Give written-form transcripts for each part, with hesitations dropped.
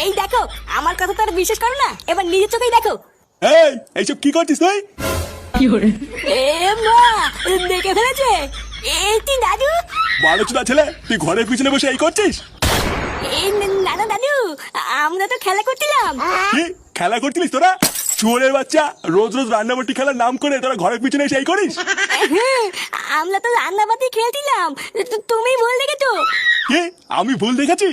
এই দেখো, আমার কথা তো আর বিশ্বাস করো না, এবার নিজের চোখেই দেখো। এই এইসব কি করছিস তুই? এ মা, দেখে ফেলেছে। এই তুই দাদু? বারোচুদা ছেলে, তুই ঘরের পিছনে বসে এই করছিস? এই না না দাদু, আমরা তো খেলা করছিলাম। কি খেলা করছিলিস তোরা? চুয়ারের বাচ্চা, রোজ রোজ রান্নাবাটি খেলার নাম করে তোরা ঘরের পিছনে এসে এই করিস? আমরা তো রান্নাবাতি খেলছিলাম, তুমি ভুল দেখেছো। কি আমি ভুল দেখেছি?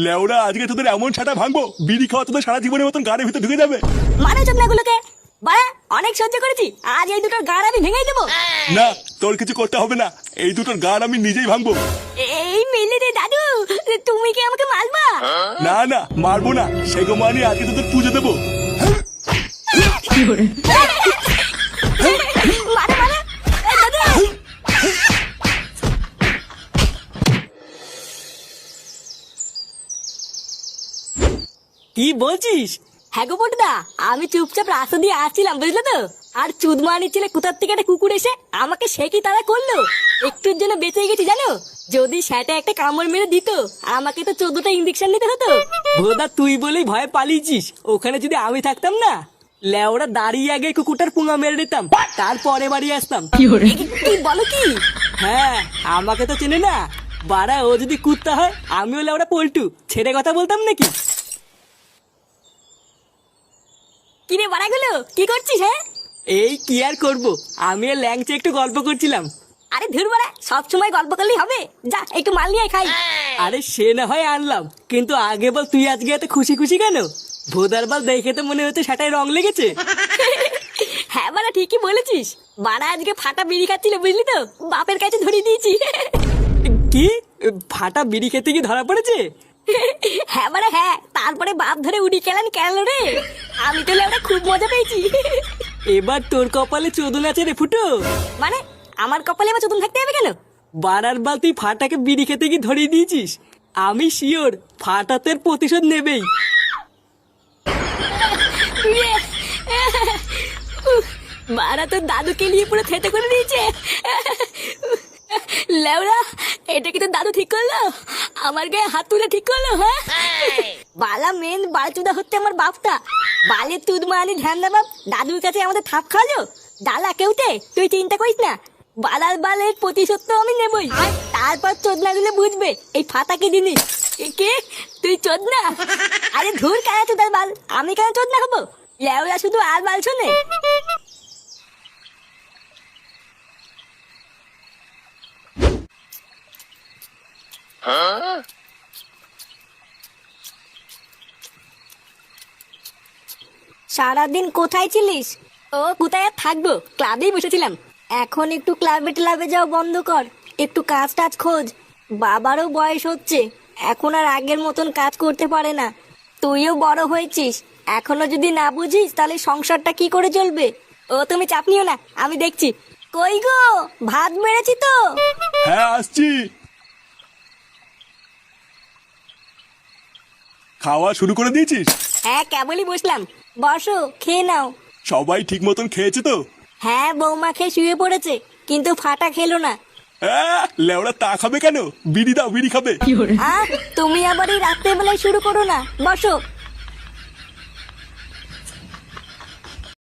লেওরা আজকে তোদের এমন ছাটা ভাঙবো, বিড়ি খাওয়া তোদের সারা জীবনের মতন গাড়ির ভিতরে ঢুকে যাবে। মানে চোদনাগুলোকে বাড়া, অনেক সহ্য করেছি, আজ এই দুটোর গাড় আমি ভেঙে দেবো। না, তোর কিছু করতে হবে না, এই দুটোর গাড় আমি নিজেই ভাঙবো। এই মিলে রে দাদু, তুমি কি আমাকে মারবা? না না, মারবো না, সেগো মানি আজকে তোদের পুজো দেবো। মারো মারো, এই দাদু। কি বলছিস? হ্যাঁ গো পটুদা, আমি চুপচাপ রাস্তা দিয়ে আসছিলাম, বুঝলে তো। আর চুদমানি ছেলে কোথার থেকে একটা কুকুর এসে আমাকে সে কি তারা করলো। একটুর জন্য বেঁচে গেছি জানো, যদি সেটা একটা কামড় মেরে দিত আমাকে তো 14টা ইঞ্জেকশন নিতে হতো। ভোদা তুই বলেই ভয়ে পালিয়েছিস, ওখানে যদি আমি থাকতাম না, লেওরা দাঁড়িয়ে আগে কুকুরটার পুঙা মেরে দিতাম, তারপরে বাড়ি আসতাম। কি বলো কি? হ্যাঁ, আমাকে তো চেনে না বাড়া, ও যদি কুত্তা হয় আমিও লেওরা পল্টু, ছেড়ে কথা বলতাম নাকি? কিরে বাড়াগুলো, কি করছিস? হ্যাঁ, এই কি আর করবো, আমি আর ল্যাংচে একটু গল্প করছিলাম। আরে ধুর বাড়া, সব সময় গল্প করলেই হবে? যা একটু মাল নিয়ে আয় খাই। আরে সে না হয় আনলাম, কিন্তু আগে বল তুই আজকে এত খুশি খুশি কেন? ভোদার বল দেখে তো মনে হচ্ছে সেটাই রং লেগেছে। হ্যাঁ বাড়া, ঠিকই বলেছিস। বাড়া আজকে ফাটা বিড়ি খাচ্ছিল, বুঝলি তো, বাপের কাছে ধরিয়ে দিয়েছি। কি ফাটা বিড়ি খেতে গিয়ে ধরা পড়েছে? হ্যাঁ বাড়া হ্যাঁ, তারপরে বাপ ধরে উড়ি খেলেন কেন রে। আমি তো ওটা খুব মজা পেয়েছি। এবার তোর কপালে চোদন আছে রে ফুটো। মানে আমার কপালে এবার চতুন থাকতে হবে কেন? বারার বাল তুই ফাটাকে বিড়ি খেতে গিয়ে ধরিয়ে দিয়েছিস, আমি শিওর ফাটাতের প্রতিশোধ নেবেই। বাড়া তো দাদুকে নিয়ে পুরো থেতে করে দিয়েছে। লেওরা, এটা কি তো দাদু ঠিক করলো? আমার গায়ে হাত তুলে ঠিক করলো? হ্যাঁ, বালা মেন বালচুদা হচ্ছে আমার বাপটা। বালের তুদ মানি ধ্যান দা বাপ, দাদুর কাছে আমাদের থাপ খাওয়ালো। ডালা কেউতে তুই চিন্তা করিস না, বালার বালের প্রতিশোধ তো আমি নেবই। তারপর চোদনা দিলে বুঝবে এই ফাতা কি জিনিস। কে তুই চোদনা? আরে ধুর কেন চোদার বাল, আমি কেন চোদনা হবো? লেওরা শুধু আর বাল শোনে। সারাদিন কোথায় ছিলিস? ও কোথায় আর থাকবো, ক্লাবেই বসেছিলাম। এখন একটু ক্লাবে ট্লাবে যাও বন্ধ কর, একটু কাজ টাজ খোঁজ। বাবারও বয়স হচ্ছে, এখন আর আগের মতন কাজ করতে পারে না। তুইও বড় হয়েছিস, এখনো যদি না বুঝিস তাহলে সংসারটা কি করে চলবে? ও তুমি চাপ নিও না, আমি দেখছি। কই গো, ভাত বেড়েছি তো। হ্যাঁ আসছি। খাওয়া শুরু করে দিয়েছিস? হ্যাঁ কেবলই বসলাম, বসো খেয়ে নাও। সবাই ঠিক মতন খেয়েছে তো? হ্যাঁ, বৌমা খেয়ে শুয়ে পড়েছে, কিন্তু ফাটা খেলো না। লেওরা তা খাবে কেন? বিড়ি দাও, বিড়ি খাবে। তুমি আবার এই রাত্রেবেলায় শুরু করো না, বসো।